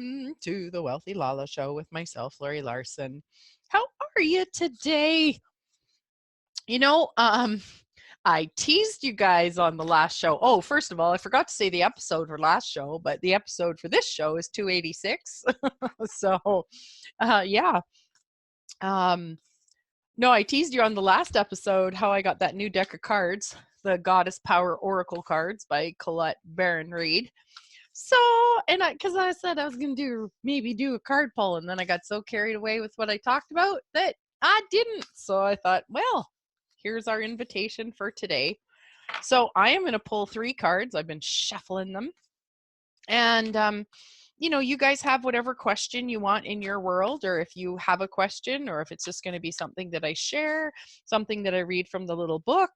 welcome to the Wealthy LaLa Show with myself, Laurie Laursen. How are you today? You know, I teased you guys on the last show. Oh, first of all, I forgot to say the episode for last show, but the episode for this show is 286. So, yeah. No, I teased you on the last episode how I got that new deck of cards, the Goddess Power Oracle cards by Colette Baron-Reid. So, and because I said I was going to maybe do a card pull, and then I got so carried away with what I talked about that I didn't. So I thought, well, here's our invitation for today. So I am going to pull 3 cards. I've been shuffling them. And, you guys have whatever question you want in your world, or if you have a question, or if it's just going to be something that I share, something that I read from the little book.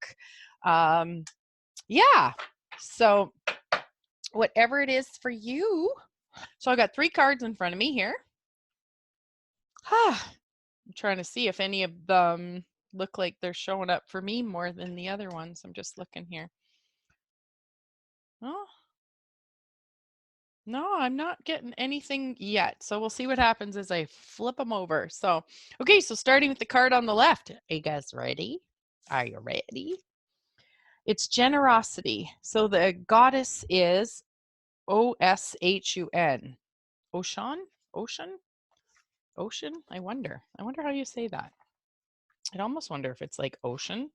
Yeah. So whatever it is for you. So I got 3 cards in front of me here. I'm trying to see if any of them look like they're showing up for me more than the other ones. I'm just looking here. Oh, no, I'm not getting anything yet. So we'll see what happens as I flip them over. So, okay, so starting with the card on the left. Are you guys ready? Are you ready? It's generosity. So the goddess is Oshun. Ocean? I wonder how you say that. I'd almost wonder if it's like ocean.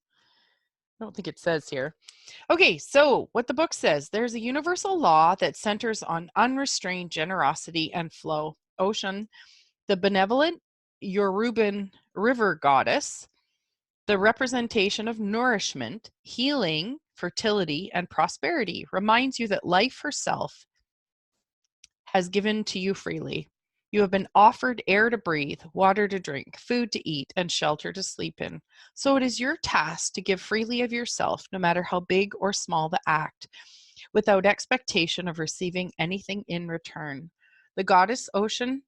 I don't think it says here. Okay, so what the book says, there's a universal law that centers on unrestrained generosity and flow. Ocean, the benevolent Yoruban river goddess, the representation of nourishment, healing, fertility, and prosperity, reminds you that life herself has given to you freely. You have been offered air to breathe, water to drink, food to eat, and shelter to sleep in. So it is your task to give freely of yourself, no matter how big or small the act, without expectation of receiving anything in return. The goddess Ocean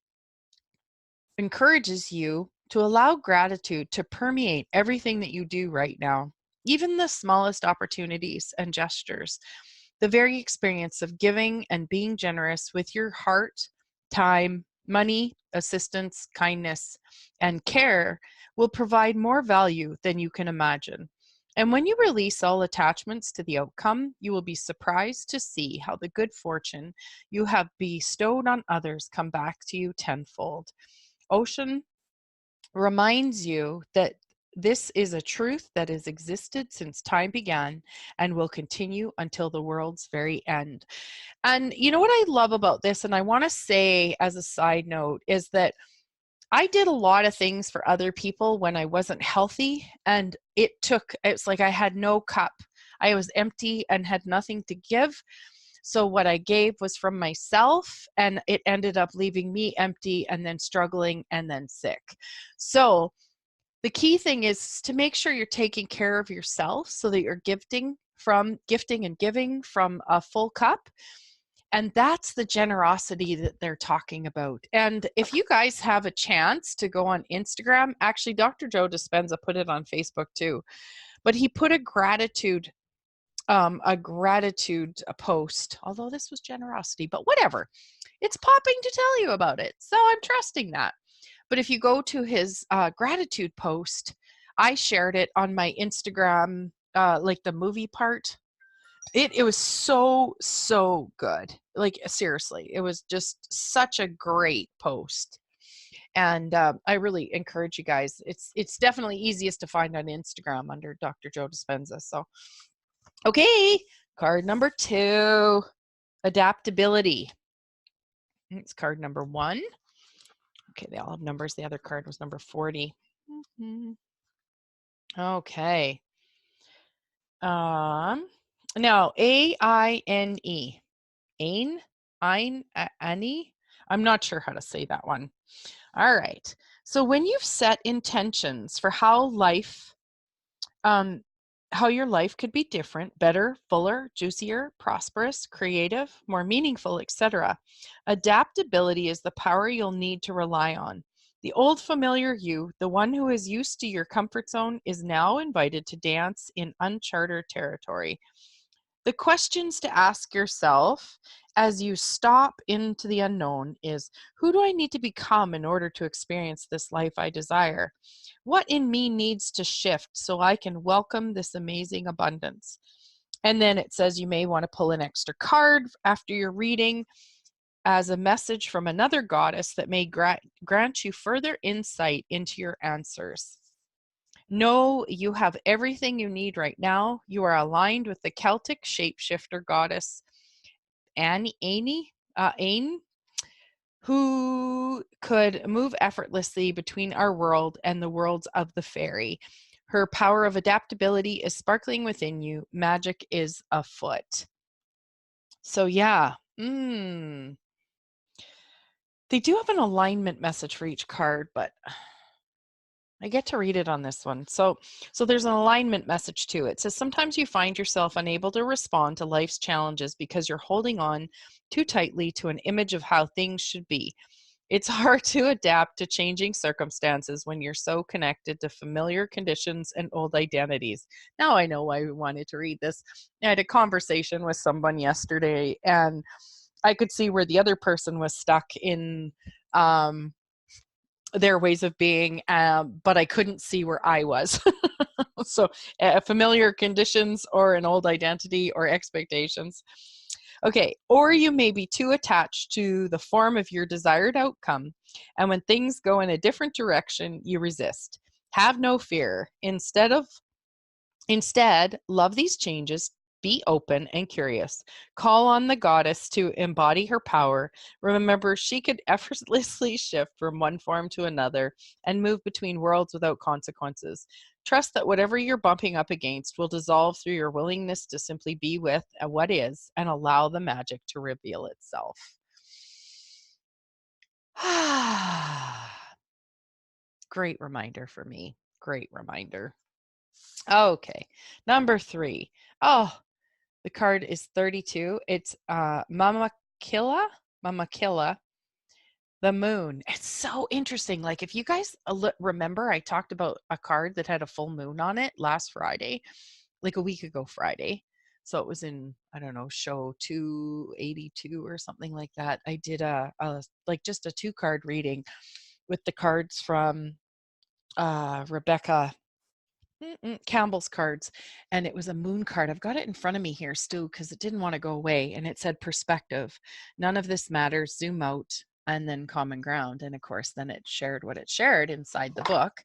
encourages you to allow gratitude to permeate everything that you do right now, even the smallest opportunities and gestures. The very experience of giving and being generous with your heart, time, money, assistance, kindness, and care will provide more value than you can imagine. And when you release all attachments to the outcome, you will be surprised to see how the good fortune you have bestowed on others come back to you tenfold. Ocean reminds you that this is a truth that has existed since time began and will continue until the world's very end. And you know what I love about this, and I want to say as a side note, is that I did a lot of things for other people when I wasn't healthy, and it's like I had no cup. I was empty and had nothing to give. So what I gave was from myself, and it ended up leaving me empty and then struggling and then sick. So the key thing is to make sure you're taking care of yourself so that you're gifting and giving from a full cup. And that's the generosity that they're talking about. And if you guys have a chance to go on Instagram, actually, Dr. Joe Dispenza put it on Facebook too, but he put a gratitude post, although this was generosity, but whatever. It's popping to tell you about it. So I'm trusting that. But if you go to his gratitude post, I shared it on my Instagram, like the movie part. It was so good. Like seriously, it was just such a great post. And I really encourage you guys. It's definitely easiest to find on Instagram under Dr. Joe Dispenza. So, okay, card number 2, adaptability. It's card number 1. Okay, they all have numbers. The other card was number 40. Okay. Now, A-I-N-E. Ain? Annie? I'm not sure how to say that one. All right. So when you've set intentions for how your life could be different, better, fuller, juicier, prosperous, creative, more meaningful, etc., adaptability is the power you'll need to rely on. The old familiar you, the one who is used to your comfort zone, is now invited to dance in uncharted territory. The questions to ask yourself as you stop into the unknown is, who do I need to become in order to experience this life I desire? What in me needs to shift so I can welcome this amazing abundance? And then it says you may want to pull an extra card after your reading as a message from another goddess that may grant you further insight into your answers. Know you have everything you need right now. You are aligned with the Celtic shapeshifter goddess Ain, who could move effortlessly between our world and the worlds of the fairy. Her power of adaptability is sparkling within you. Magic is afoot. So yeah, they do have an alignment message for each card, but I get to read it on this one. So there's an alignment message too. It says sometimes you find yourself unable to respond to life's challenges because you're holding on too tightly to an image of how things should be. It's hard to adapt to changing circumstances when you're so connected to familiar conditions and old identities. Now I know why we wanted to read this. I had a conversation with someone yesterday, and I could see where the other person was stuck in their ways of being, but I couldn't see where I was. So familiar conditions or an old identity or expectations. Okay, or you may be too attached to the form of your desired outcome, and when things go in a different direction, you resist. Have no fear. Instead, love these changes, be open and curious. Call on the goddess to embody her power. Remember, she could effortlessly shift from one form to another and move between worlds without consequences. Trust that whatever you're bumping up against will dissolve through your willingness to simply be with what is and allow the magic to reveal itself. Great reminder for me. Great reminder. Okay, number 3. Oh, the card is 32. It's Mama Killa, the moon. It's so interesting. Like, if you guys remember, I talked about a card that had a full moon on it last Friday, like a week ago Friday. So it was in, I don't know, show 282 or something like that. I did like just a 2-card reading with the cards from Rebecca Campbell's cards, and it was a moon card. I've got it in front of me here, Stu, because it didn't want to go away, and it said perspective. None of this matters. Zoom out, and then common ground. And of course, then it shared what it shared inside the book.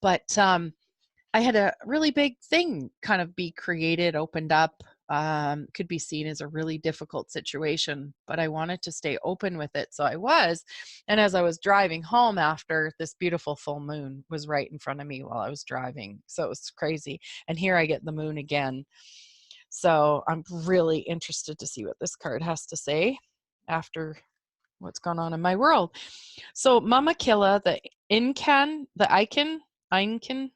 But I had a really big thing kind of be created, opened up. Could be seen as a really difficult situation, but I wanted to stay open with it. So I was. And as I was driving home after, this beautiful full moon was right in front of me while I was driving. So it was crazy. And here I get the moon again. So I'm really interested to see what this card has to say after what's gone on in my world. So Mama Killa, the Incan, Incan,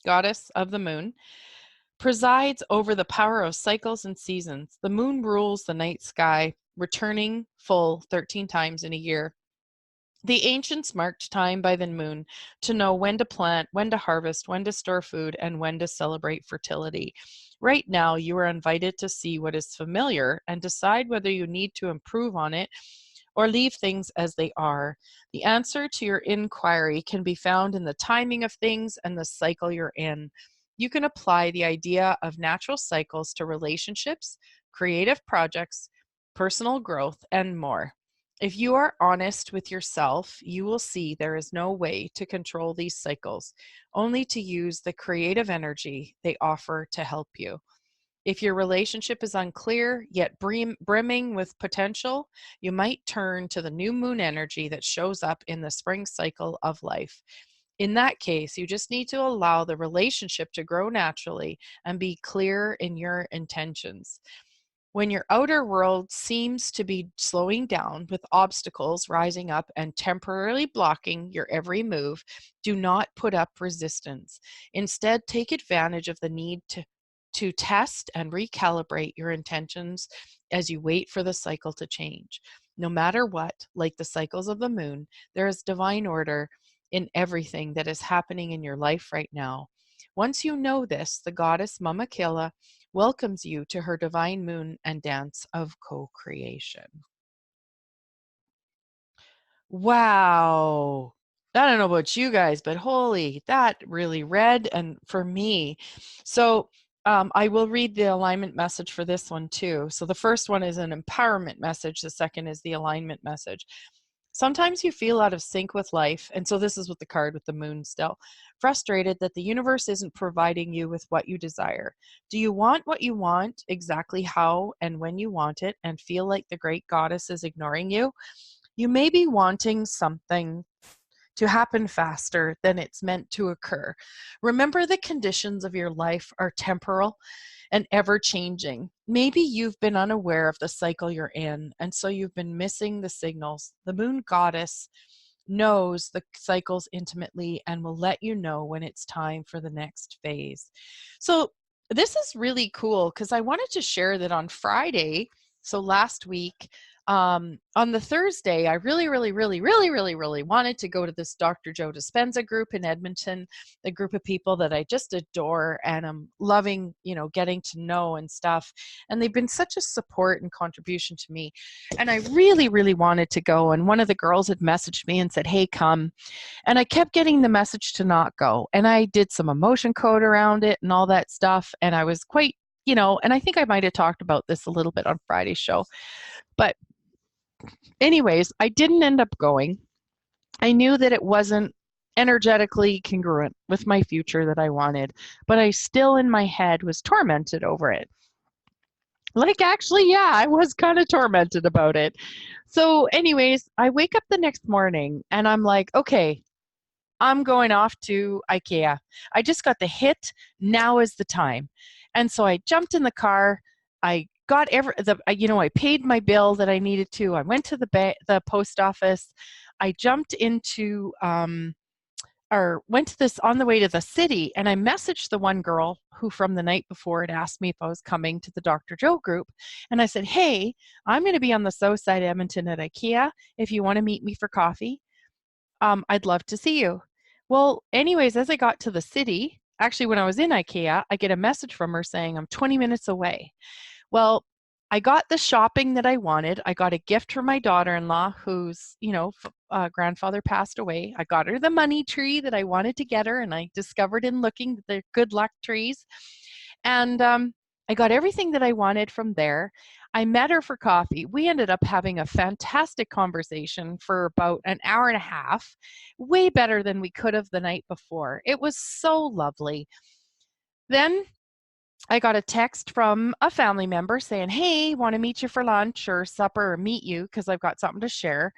goddess of the moon, presides over the power of cycles and seasons. The moon rules the night sky, returning full 13 times in a year. The ancients marked time by the moon to know when to plant, when to harvest, when to store food, and when to celebrate fertility. Right now, you are invited to see what is familiar and decide whether you need to improve on it or leave things as they are. The answer to your inquiry can be found in the timing of things and the cycle you're in. You can apply the idea of natural cycles to relationships, creative projects, personal growth, and more. If you are honest with yourself, you will see there is no way to control these cycles, only to use the creative energy they offer to help you. If your relationship is unclear, yet brimming with potential, you might turn to the new moon energy that shows up in the spring cycle of life. In that case, you just need to allow the relationship to grow naturally and be clear in your intentions. When your outer world seems to be slowing down with obstacles rising up and temporarily blocking your every move, do not put up resistance. Instead, take advantage of the need to test and recalibrate your intentions as you wait for the cycle to change. No matter what, like the cycles of the moon, there is divine order in everything that is happening in your life right now. Once you know this, the goddess Mama Killa welcomes you to her divine moon and dance of co-creation. Wow. I don't know about you guys, but holy, that really read and for me. So I will read the alignment message for this one too. So the first one is an empowerment message. The second is the alignment message. Sometimes you feel out of sync with life. And so this is with the card with the moon still. Frustrated that the universe isn't providing you with what you desire. Do you want what you want exactly how and when you want it and feel like the great goddess is ignoring you? You may be wanting something to happen faster than it's meant to occur. Remember, the conditions of your life are temporal and ever changing. Maybe you've been unaware of the cycle you're in, and so you've been missing the signals. The moon goddess knows the cycles intimately and will let you know when it's time for the next phase. So, this is really cool because I wanted to share that on Friday, so last week, on the Thursday, I really wanted to go to this Dr. Joe Dispenza group in Edmonton, a group of people that I just adore and I'm loving, getting to know and stuff. And they've been such a support and contribution to me. And I really wanted to go. And one of the girls had messaged me and said, hey, come. And I kept getting the message to not go. And I did some emotion code around it and all that stuff. And I was quite, and I think I might have talked about this a little bit on Friday's show. But anyways, I didn't end up going. I knew that it wasn't energetically congruent with my future that I wanted, but I still in my head was tormented over it. Like, actually, yeah, I was kind of tormented about it. So, anyways, I wake up the next morning and I'm like, okay, I'm going off to IKEA. I just got the hit. Now is the time. And so I jumped in the car. I got I paid my bill that I needed to. I went to the post office. I jumped into or went to this on the way to the city, and I messaged the one girl who from the night before had asked me if I was coming to the Dr. Joe group. And I said, hey, I'm going to be on the south side of Edmonton at IKEA. If you want to meet me for coffee, I'd love to see you. Well, anyways, as I got to the city, actually when I was in IKEA, I get a message from her saying I'm 20 minutes away. Well, I got the shopping that I wanted. I got a gift for my daughter-in-law whose, grandfather passed away. I got her the money tree that I wanted to get her, and I discovered in looking the good luck trees. And I got everything that I wanted from there. I met her for coffee. We ended up having a fantastic conversation for about an hour and a half, way better than we could have the night before. It was so lovely. Then I got a text from a family member saying, hey, want to meet you for lunch or supper or meet you because I've got something to share.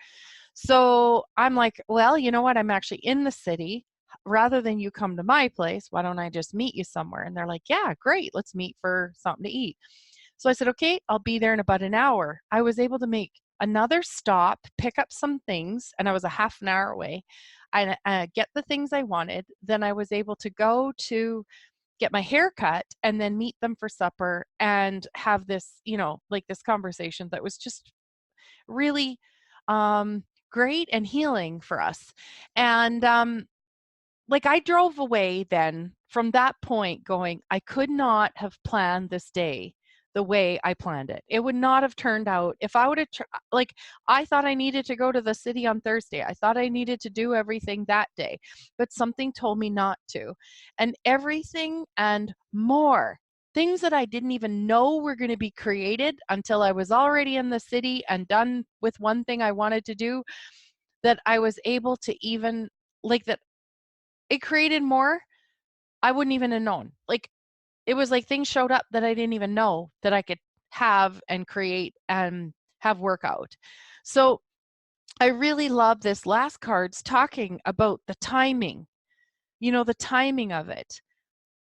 So I'm like, well, you know what? I'm actually in the city. Rather than you come to my place, why don't I just meet you somewhere? And they're like, yeah, great. Let's meet for something to eat. So I said, okay, I'll be there in about an hour. I was able to make another stop, pick up some things, and I was a half an hour away. I get the things I wanted. Then I was able to go to get my hair cut and then meet them for supper and have this, like this conversation that was just really great and healing for us. And like I drove away then from that point going, I could not have planned this day the way I planned it. It would not have turned out if I would have, like, I thought I needed to go to the city on Thursday. I thought I needed to do everything that day, but something told me not to. And everything and more, things that I didn't even know were going to be created until I was already in the city and done with one thing I wanted to do, that I was able to even, like, that it created more I wouldn't even have known. Like, it was like things showed up that I didn't even know that I could have and create and have work out. So I really love this last card's talking about the timing, the timing of it,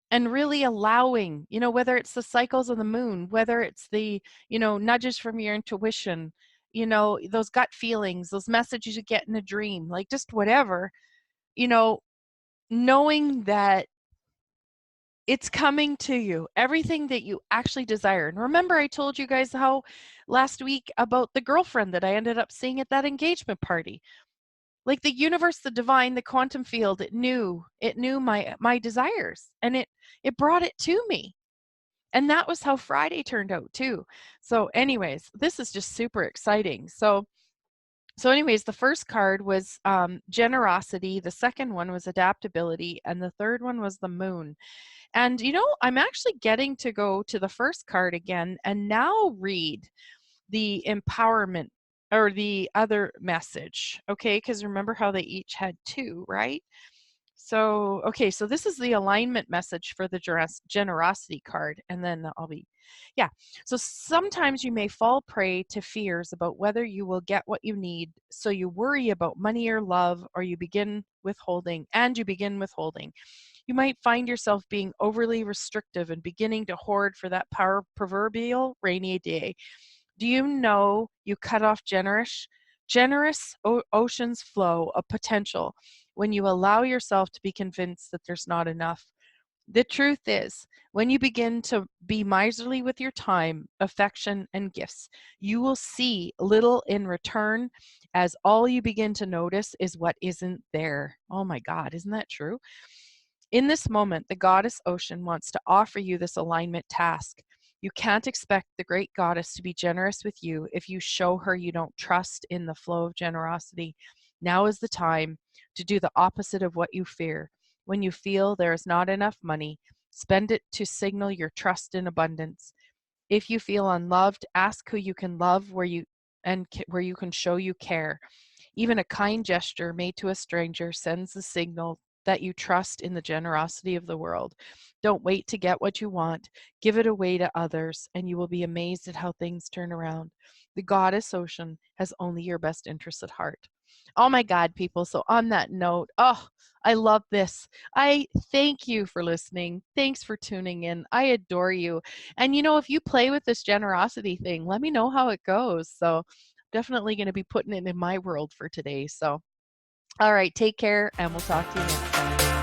and really allowing, whether it's the cycles of the moon, whether it's the, nudges from your intuition, those gut feelings, those messages you get in a dream, like just whatever, knowing that it's coming to you, everything that you actually desire. And remember, I told you guys how last week about the girlfriend that I ended up seeing at that engagement party. Like the universe, the divine, the quantum field, it knew my desires, and it brought it to me. And that was how Friday turned out too. So anyways, this is just super exciting. So anyways, the first card was generosity, the second one was adaptability, and the third one was the moon. And I'm actually getting to go to the first card again and now read the empowerment or the other message, okay? Because remember how they each had two, right? So, okay, so this is the alignment message for the generosity card, and then yeah. So sometimes you may fall prey to fears about whether you will get what you need, so you worry about money or love, or you begin withholding. You might find yourself being overly restrictive and beginning to hoard for that proverbial rainy day. Do you know you cut off generous oceans flow of potential when you allow yourself to be convinced that there's not enough? The truth is, when you begin to be miserly with your time, affection, and gifts, you will see little in return, as all you begin to notice is what isn't there. Oh my God, isn't that true? In this moment, the goddess Ocean wants to offer you this alignment task. You can't expect the great goddess to be generous with you if you show her you don't trust in the flow of generosity. Now is the time to do the opposite of what you fear. When you feel there is not enough money, spend it to signal your trust in abundance. If you feel unloved, ask who you can love where you can show you care. Even a kind gesture made to a stranger sends the signal that you trust in the generosity of the world. Don't wait to get what you want. Give it away to others, and you will be amazed at how things turn around. The goddess Ocean has only your best interests at heart. Oh my God, people. So, on that note, oh, I love this. I thank you for listening. Thanks for tuning in. I adore you. And if you play with this generosity thing, let me know how it goes. So, definitely going to be putting it in my world for today. So, all right, take care, and we'll talk to you next time.